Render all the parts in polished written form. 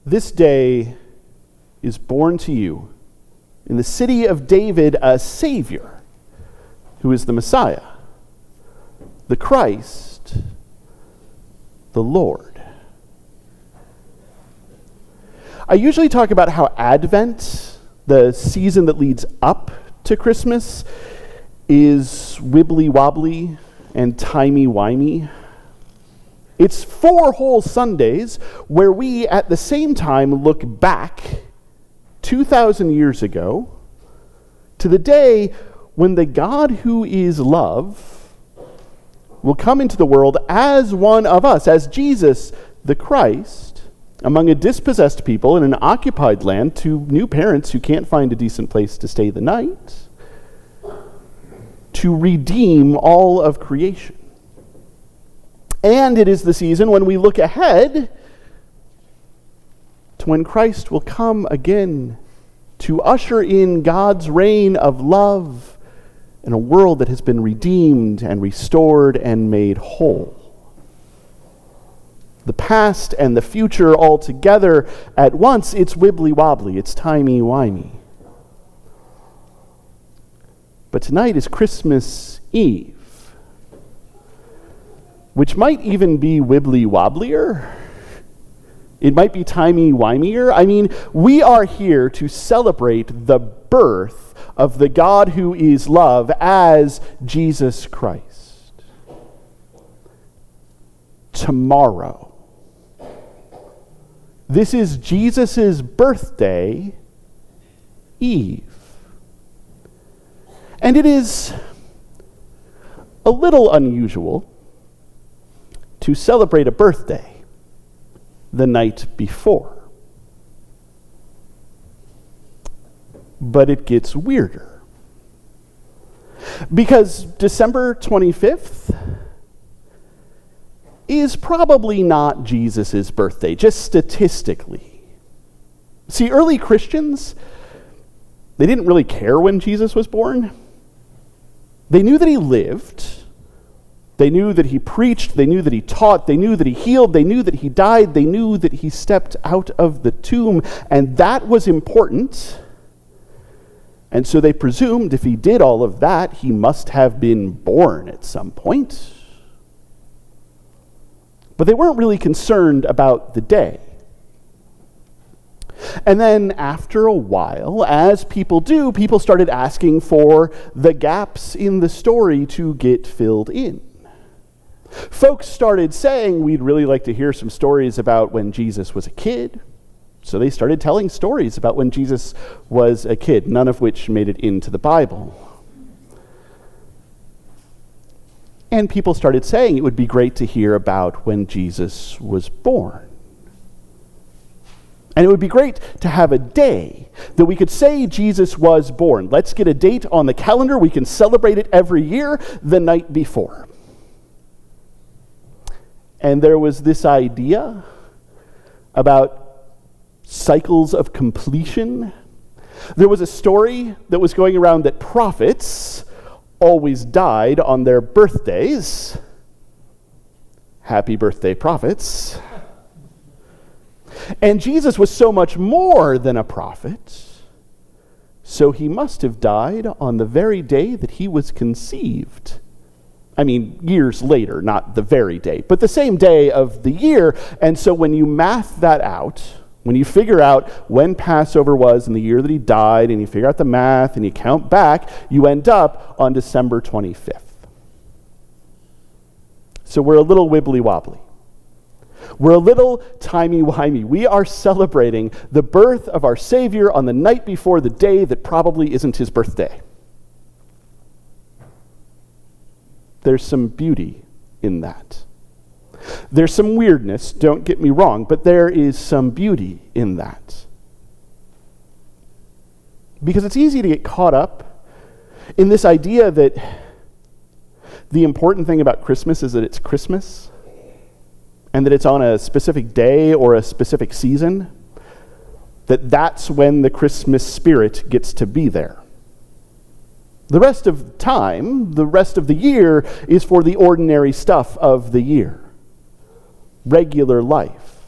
This day is born to you in the city of David a Savior, who is the Messiah, the Christ, the Lord. I usually talk about how Advent, the season that leads up to Christmas, is wibbly-wobbly and timey-wimey. It's 4 whole Sundays where we, at the same time, look back 2,000 years ago to the day when the God who is love will come into the world as one of us, as Jesus, the Christ, among a dispossessed people in an occupied land to new parents who can't find a decent place to stay the night, to redeem all of creation. And it is the season when we look ahead to when Christ will come again to usher in God's reign of love in a world that has been redeemed and restored and made whole. The past and the future all together at once, it's wibbly-wobbly, it's timey-wimey. But tonight is Christmas Eve, which might even be wibbly-wobblier. It might be timey-wimier. I mean, we are here to celebrate the birth of the God who is love as Jesus Christ. Tomorrow. This is Jesus' birthday Eve. And it is a little unusual to celebrate a birthday the night before. But it gets weirder. Because December 25th is probably not Jesus' birthday, just statistically. See, early Christians, they didn't really care when Jesus was born. They knew that he lived. They knew that he preached. They knew that he taught. They knew that he healed. They knew that he died. They knew that he stepped out of the tomb. And that was important. And so they presumed if he did all of that, he must have been born at some point. But they weren't really concerned about the day. And then after a while, as people do, people started asking for the gaps in the story to get filled in. Folks started saying, we'd really like to hear some stories about when Jesus was a kid. So they started telling stories about when Jesus was a kid, none of which made it into the Bible. And people started saying it would be great to hear about when Jesus was born. And it would be great to have a day that we could say Jesus was born. Let's get a date on the calendar. We can celebrate it every year the night before. And there was this idea about cycles of completion. There was a story that was going around that prophets always died on their birthdays. Happy birthday, prophets. And Jesus was so much more than a prophet, so he must have died on the very day that he was conceived. I mean, years later, not the very day, but the same day of the year. And so when you math that out, when you figure out when Passover was in the year that he died, and you figure out the math, and you count back, you end up on December 25th. So we're a little wibbly-wobbly. We're a little timey-wimey. We are celebrating the birth of our Savior on the night before the day that probably isn't his birthday. There's some beauty in that. There's some weirdness, don't get me wrong, but there is some beauty in that. Because it's easy to get caught up in this idea that the important thing about Christmas is that it's Christmas, and that it's on a specific day or a specific season, that's when the Christmas spirit gets to be there. The rest of the time, the rest of the year, is for the ordinary stuff of the year. Regular life.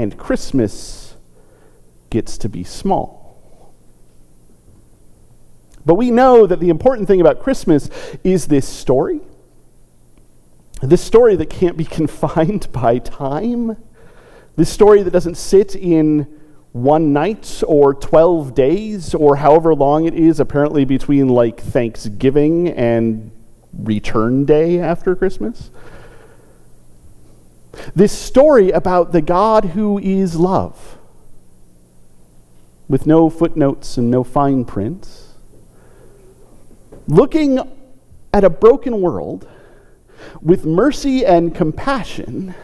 and Christmas gets to be small. But we know that the important thing about Christmas is this story that can't be confined by time, this story that doesn't sit in one night or 12 days or however long it is, apparently between like Thanksgiving and Return Day after Christmas. This story about the God who is love, with no footnotes and no fine prints, looking at a broken world with mercy and compassion,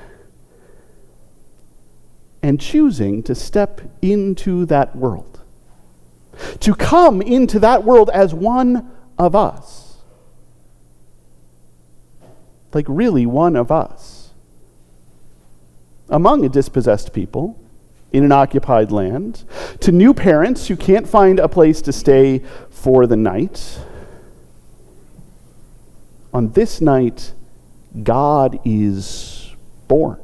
and choosing to step into that world, to come into that world as one of us, like really one of us, among a dispossessed people in an occupied land, to new parents who can't find a place to stay for the night. On this night, God is born.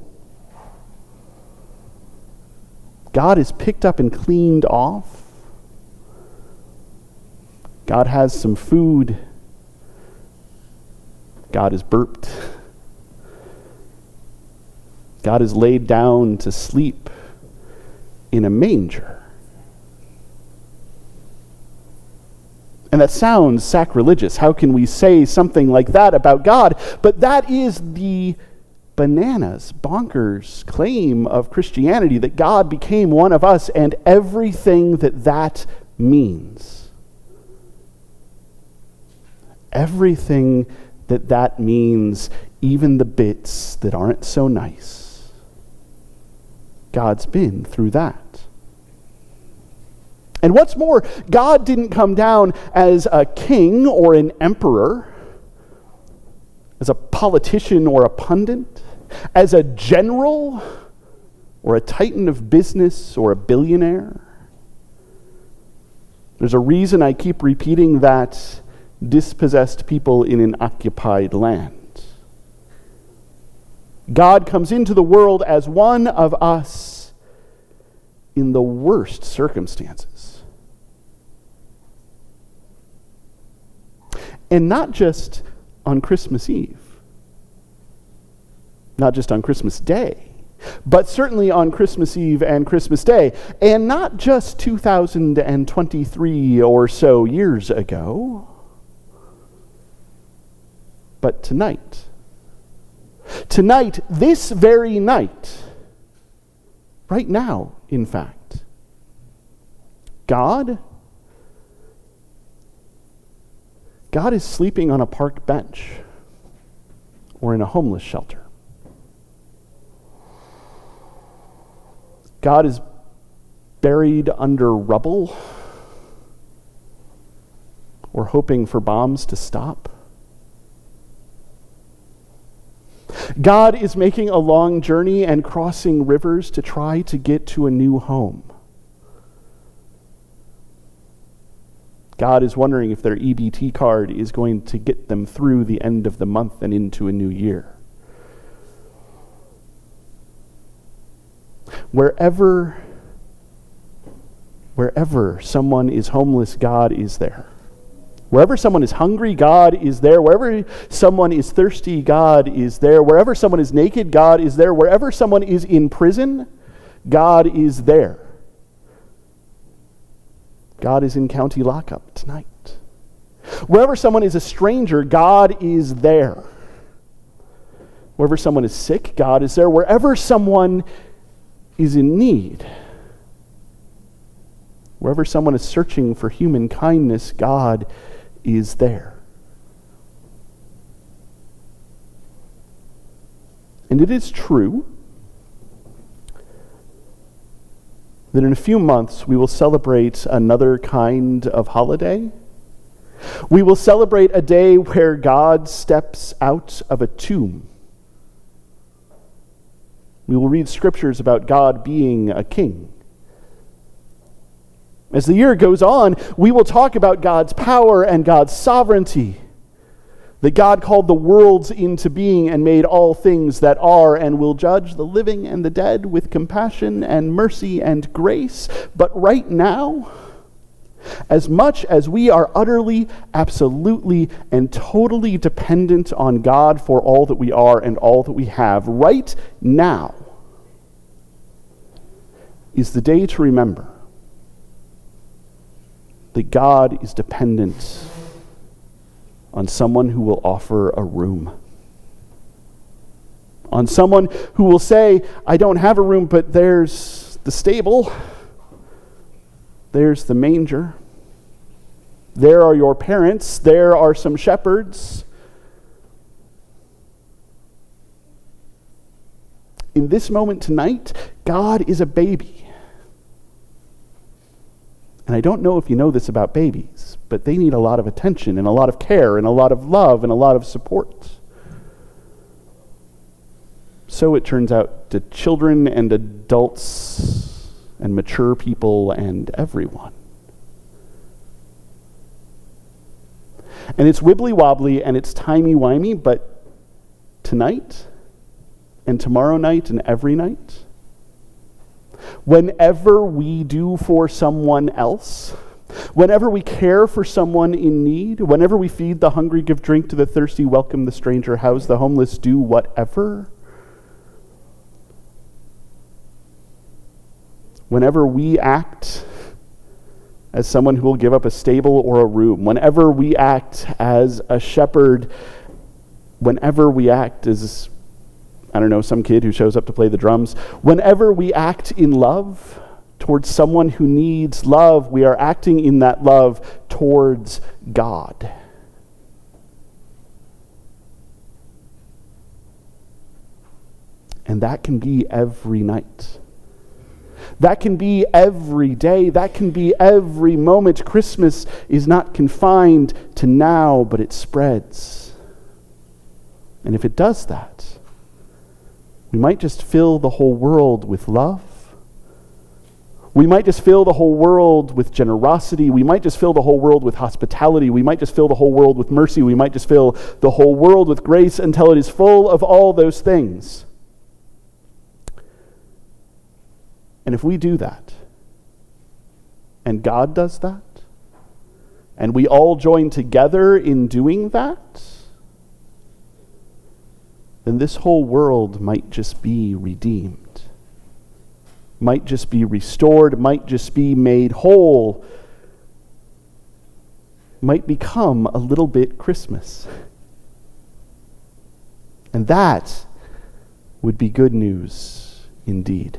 God is picked up and cleaned off. God has some food. God is burped. God is laid down to sleep in a manger. And that sounds sacrilegious. How can we say something like that about God? But that is the bananas, bonkers claim of Christianity, that God became one of us and everything that means. Everything that means, even the bits that aren't so nice. God's been through that. And what's more, God didn't come down as a king or an emperor, as a politician or a pundit, as a general or a titan of business or a billionaire. There's a reason I keep repeating that dispossessed people in an occupied land. God comes into the world as one of us in the worst circumstances. And not just on Christmas Eve, not just on Christmas Day, but certainly on Christmas Eve and Christmas Day, and not just 2023 or so years ago, but tonight. Tonight, this very night, right now, in fact, God is sleeping on a park bench or in a homeless shelter. God is buried under rubble or hoping for bombs to stop. God is making a long journey and crossing rivers to try to get to a new home. God is wondering if their EBT card is going to get them through the end of the month and into a new year. Wherever someone is homeless, God is there. Wherever someone is hungry, God is there. Wherever someone is thirsty, God is there. Wherever someone is naked, God is there. Wherever someone is in prison, God is there. God is in county lockup tonight. Wherever someone is a stranger, God is there. Wherever someone is sick, God is there. Wherever someone is in need, wherever someone is searching for human kindness, God is there. And it is true that in a few months we will celebrate another kind of holiday. We will celebrate a day where God steps out of a tomb. We will read scriptures about God being a king. As the year goes on, we will talk about God's power and God's sovereignty. that God called the worlds into being and made all things that are, and will judge the living and the dead with compassion and mercy and grace. But right now, as much as we are utterly, absolutely, and totally dependent on God for all that we are and all that we have, right now is the day to remember that God is dependent on someone who will offer a room. On someone who will say, I don't have a room, but there's the stable. There's the manger. There are your parents. There are some shepherds. In this moment tonight, God is a baby. And I don't know if you know this about babies, but they need a lot of attention and a lot of care and a lot of love and a lot of support. So it turns out to children and adults and mature people and everyone. And it's wibbly-wobbly and it's timey-wimey, but tonight and tomorrow night and every night, whenever we do for someone else, whenever we care for someone in need, whenever we feed the hungry, give drink to the thirsty, welcome the stranger, house the homeless, do whatever, whenever we act as someone who will give up a stable or a room, whenever we act as a shepherd, whenever we act as, I don't know, some kid who shows up to play the drums, whenever we act in love towards someone who needs love, we are acting in that love towards God. And that can be every night. That can be every day. That can be every moment. Christmas is not confined to now, but it spreads. And if it does that, we might just fill the whole world with love. We might just fill the whole world with generosity. We might just fill the whole world with hospitality. We might just fill the whole world with mercy. We might just fill the whole world with grace until it is full of all those things. And if we do that, and God does that, and we all join together in doing that, then this whole world might just be redeemed, might just be restored, might just be made whole, might become a little bit Christmas. And that would be good news indeed.